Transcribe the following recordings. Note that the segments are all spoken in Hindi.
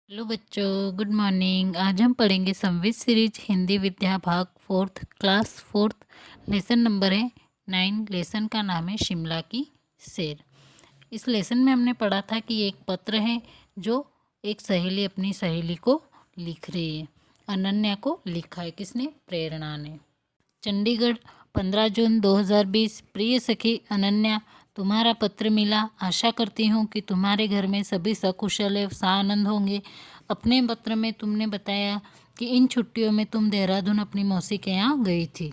हेलो बच्चों, गुड मॉर्निंग। आज हम पढ़ेंगे संवित सीरीज हिंदी विद्या भाग fourth, class fourth. Lesson number है 9। लेसन का नाम है शिमला की सैर। इस लेसन में हमने पढ़ा था कि एक पत्र है जो एक सहेली अपनी सहेली को लिख रही है। अनन्या को लिखा है किसने? प्रेरणा ने। चंडीगढ़ 15 जून 2020। प्रिय सखी अनन्या, तुम्हारा पत्र मिला। आशा करती हूँ कि तुम्हारे घर में सभी सकुशल है, सानंद होंगे। अपने पत्र में तुमने बताया कि इन छुट्टियों में तुम देहरादून अपनी मौसी के यहाँ गई थी।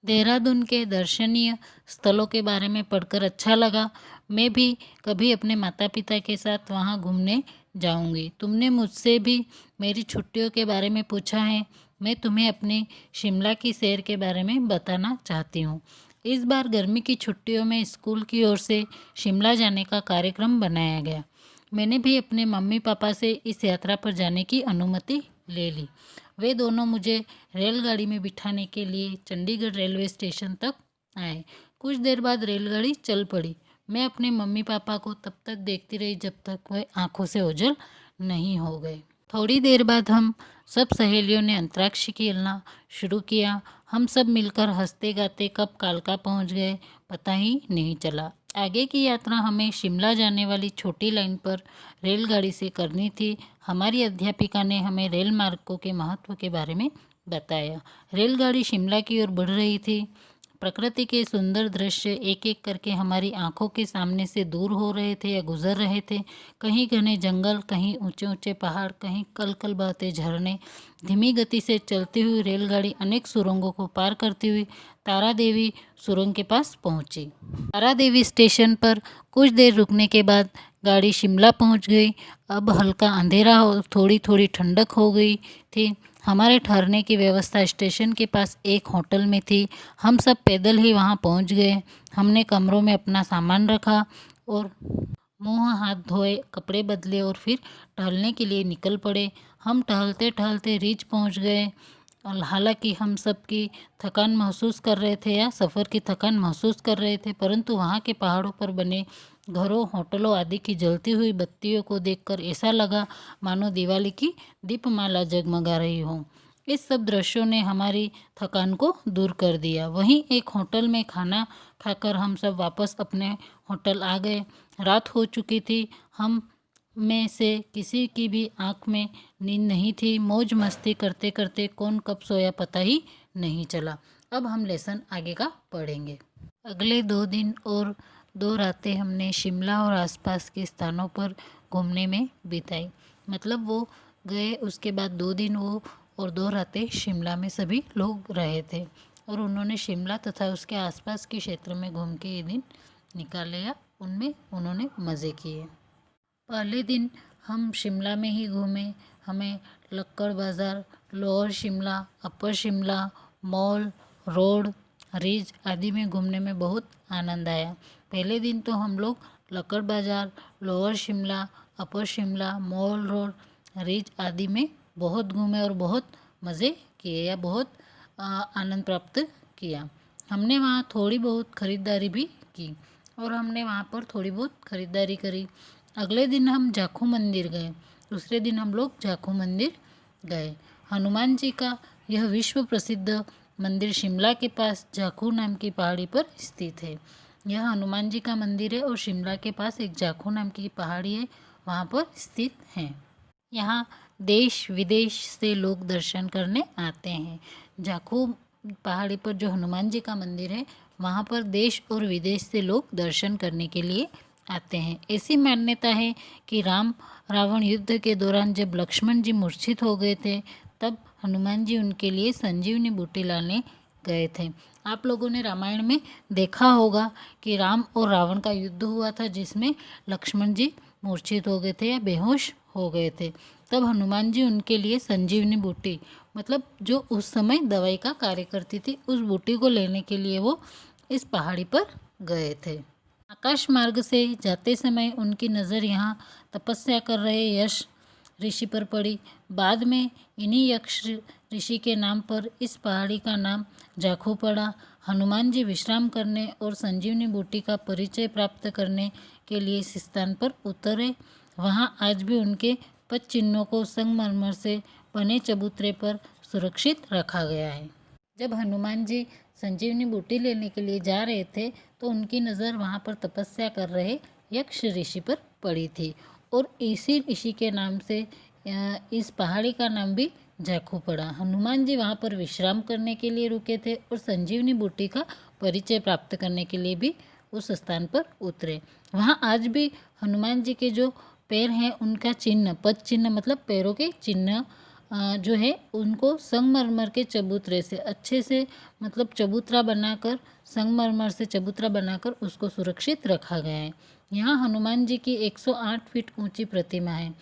देहरादून के दर्शनीय स्थलों के बारे में पढ़कर अच्छा लगा। मैं भी कभी अपने माता पिता के साथ वहाँ घूमने जाऊँगी। तुमने मुझसे भी मेरी छुट्टियों के बारे में पूछा है। मैं तुम्हें अपनी शिमला की सैर के बारे में बताना चाहती हूँ। इस बार गर्मी की छुट्टियों में स्कूल की ओर से शिमला जाने का कार्यक्रम बनाया गया। मैंने भी अपने मम्मी पापा से इस यात्रा पर जाने की अनुमति ले ली। वे दोनों मुझे रेलगाड़ी में बिठाने के लिए चंडीगढ़ रेलवे स्टेशन तक आए। कुछ देर बाद रेलगाड़ी चल पड़ी। मैं अपने मम्मी पापा को तब तक देखती रही जब तक वे आंखों से ओझल नहीं हो गए। थोड़ी देर बाद हम सब सहेलियों ने अंतराक्षरी खेलना शुरू किया। हम सब मिलकर हंसते गाते कब कालका पहुंच गए पता ही नहीं चला। आगे की यात्रा हमें शिमला जाने वाली छोटी लाइन पर रेलगाड़ी से करनी थी। हमारी अध्यापिका ने हमें रेल मार्गों के महत्व के बारे में बताया। रेलगाड़ी शिमला की ओर बढ़ रही थी। प्रकृति के सुंदर दृश्य एक एक करके हमारी आंखों के सामने से दूर हो रहे थे या गुजर रहे थे। कहीं घने जंगल, कहीं ऊंचे ऊंचे पहाड़, कहीं कल कल बहते झरने। धीमी गति से चलती हुई रेलगाड़ी अनेक सुरंगों को पार करती हुई तारा देवी सुरंग के पास पहुंची। तारा देवी स्टेशन पर कुछ देर रुकने के बाद गाड़ी शिमला पहुंच गई। अब हल्का अंधेरा हो, थोड़ी थोड़ी ठंडक हो गई थी। हमारे ठहरने की व्यवस्था स्टेशन के पास एक होटल में थी। हम सब पैदल ही वहां पहुंच गए। हमने कमरों में अपना सामान रखा और मुंह हाथ धोए, कपड़े बदले और फिर टहलने के लिए निकल पड़े। हम टहलते टहलते रिज पहुंच गए। और हालांकि हम सब की थकान महसूस कर रहे थे या सफ़र की थकान महसूस कर रहे थे, परंतु वहाँ के पहाड़ों पर बने घरों, होटलों आदि की जलती हुई बत्तियों को देखकर ऐसा लगा मानो दिवाली की दीपमाला जगमगा रही हो। इस सब दृश्यों ने हमारी थकान को दूर कर दिया। वहीं एक होटल में खाना खाकर हम सब वापस अपने होटल आ गए। रात हो चुकी थी। हम में से किसी की भी आंख में नींद नहीं थी। मौज मस्ती करते करते कौन कब सोया पता ही नहीं चला। अब हम लेसन आगे का पढ़ेंगे। अगले 2 दिन और 2 रातें हमने शिमला और आसपास के स्थानों पर घूमने में बिताई। मतलब वो गए, उसके बाद 2 दिन वो और 2 रातें शिमला में सभी लोग रहे थे और उन्होंने शिमला तथा उसके आसपास के क्षेत्र में घूम के ये दिन निकाले या उनमें उन्होंने मज़े किए। पहले दिन हम शिमला में ही घूमे। हमें लक्कड़ बाज़ार, लोअर शिमला, अपर शिमला, मॉल रोड, रिज आदि में घूमने में बहुत आनंद आया। पहले दिन तो हम लोग लक्कड़ बाज़ार, लोअर शिमला, अपर शिमला, मॉल रोड, रिज आदि में बहुत घूमे और बहुत मज़े किए या बहुत आनंद प्राप्त किया। हमने वहाँ थोड़ी बहुत ख़रीदारी भी की और हमने वहाँ पर थोड़ी बहुत ख़रीदारी करी। अगले दिन हम जाखू मंदिर गए। दूसरे दिन हम लोग जाखू मंदिर गए। हनुमान जी का यह विश्व प्रसिद्ध मंदिर शिमला के पास जाखू नाम की पहाड़ी पर स्थित है। यह हनुमान जी का मंदिर है और शिमला के पास एक जाखू नाम की पहाड़ी है, वहाँ पर स्थित है। यहाँ देश विदेश से लोग दर्शन करने आते हैं। जाखू पहाड़ी पर जो हनुमान जी का मंदिर है, वहाँ पर देश और विदेश से लोग दर्शन करने के लिए आते हैं। ऐसी मान्यता है कि राम रावण युद्ध के दौरान जब लक्ष्मण जी मूर्छित हो गए थे, तब हनुमान जी उनके लिए संजीवनी बूटी लाने गए थे। आप लोगों ने रामायण में देखा होगा कि राम और रावण का युद्ध हुआ था, जिसमें लक्ष्मण जी मूर्छित हो गए थे या बेहोश हो गए थे। तब हनुमान जी उनके लिए संजीवनी बूटी, मतलब जो उस समय दवाई का कार्य करती थी, उस बूटी को लेने के लिए वो इस पहाड़ी पर गए थे। आकाश मार्ग से जाते समय उनकी नज़र यहाँ तपस्या कर रहे यक्ष ऋषि पर पड़ी। बाद में इन्हीं यक्ष ऋषि के नाम पर इस पहाड़ी का नाम जाखू पड़ा। हनुमान जी विश्राम करने और संजीवनी बूटी का परिचय प्राप्त करने के लिए इस स्थान पर उतरे। वहाँ आज भी उनके पद चिन्हों को संगमरमर से बने चबूतरे पर सुरक्षित रखा गया है। जब हनुमान जी संजीवनी बूटी लेने के लिए जा रहे थे तो उनकी नज़र वहाँ पर तपस्या कर रहे यक्ष ऋषि पर पड़ी थी और इसी ऋषि के नाम से इस पहाड़ी का नाम भी जाखू पड़ा। हनुमान जी वहाँ पर विश्राम करने के लिए रुके थे और संजीवनी बूटी का परिचय प्राप्त करने के लिए भी उस स्थान पर उतरे। वहाँ आज भी हनुमान जी के जो पैर हैं उनका चिन्ह, पद चिन्ह मतलब पैरों के चिन्ह जो है उनको संगमरमर के चबूतरे से अच्छे से मतलब चबूतरा बनाकर संगमरमर से चबूतरा बनाकर उसको सुरक्षित रखा गया है। यहाँ हनुमान जी की 108 फीट ऊंची प्रतिमा है।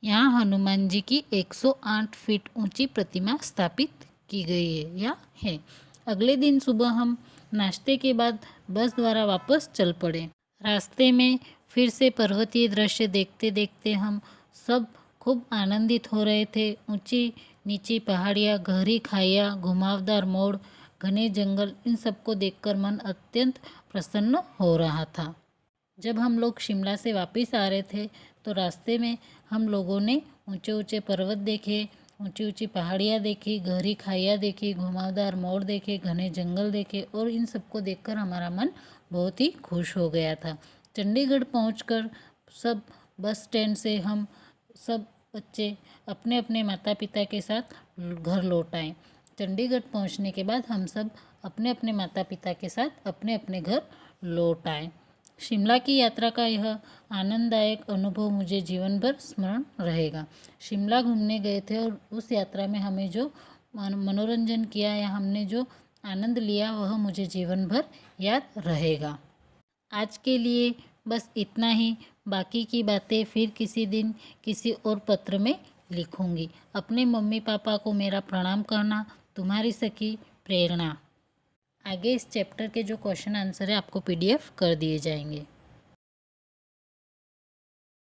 यहाँ हनुमान जी की 108 फीट ऊंची प्रतिमा स्थापित की गई है या है। अगले दिन सुबह हम नाश्ते के बाद बस द्वारा वापस चल पड़े। रास्ते में फिर से पर्वतीय दृश्य देखते देखते हम सब खूब आनंदित हो रहे थे। ऊंची नीची पहाड़ियाँ, गहरी खाइयाँ, घुमावदार मोड़, घने जंगल, इन सबको देखकर मन अत्यंत प्रसन्न हो रहा था। जब हम लोग शिमला से वापस आ रहे थे तो रास्ते में हम लोगों ने ऊंचे ऊंचे पर्वत देखे, ऊंची ऊंची पहाड़ियाँ देखी, गहरी खाइयाँ देखी, घुमावदार मोड़ देखे, घने जंगल देखे और इन सबको देखकर हमारा मन बहुत ही खुश हो गया था। चंडीगढ़ पहुंचकर सब बस स्टैंड से हम सब बच्चे अपने अपने माता पिता के साथ घर लौट आए। चंडीगढ़ पहुंचने के बाद हम सब अपने अपने माता पिता के साथ अपने अपने घर लौट आए। शिमला की यात्रा का यह आनंददायक अनुभव मुझे जीवन भर स्मरण रहेगा। शिमला घूमने गए थे और उस यात्रा में हमें जो मनोरंजन किया या हमने जो आनंद लिया वह मुझे जीवन भर याद रहेगा। आज के लिए बस इतना ही। बाकी की बातें फिर किसी दिन किसी और पत्र में लिखूंगी। अपने मम्मी पापा को मेरा प्रणाम करना। तुम्हारी सखी प्रेरणा। आगे इस चैप्टर के जो क्वेश्चन आंसर है आपको PDF कर दिए जाएंगे।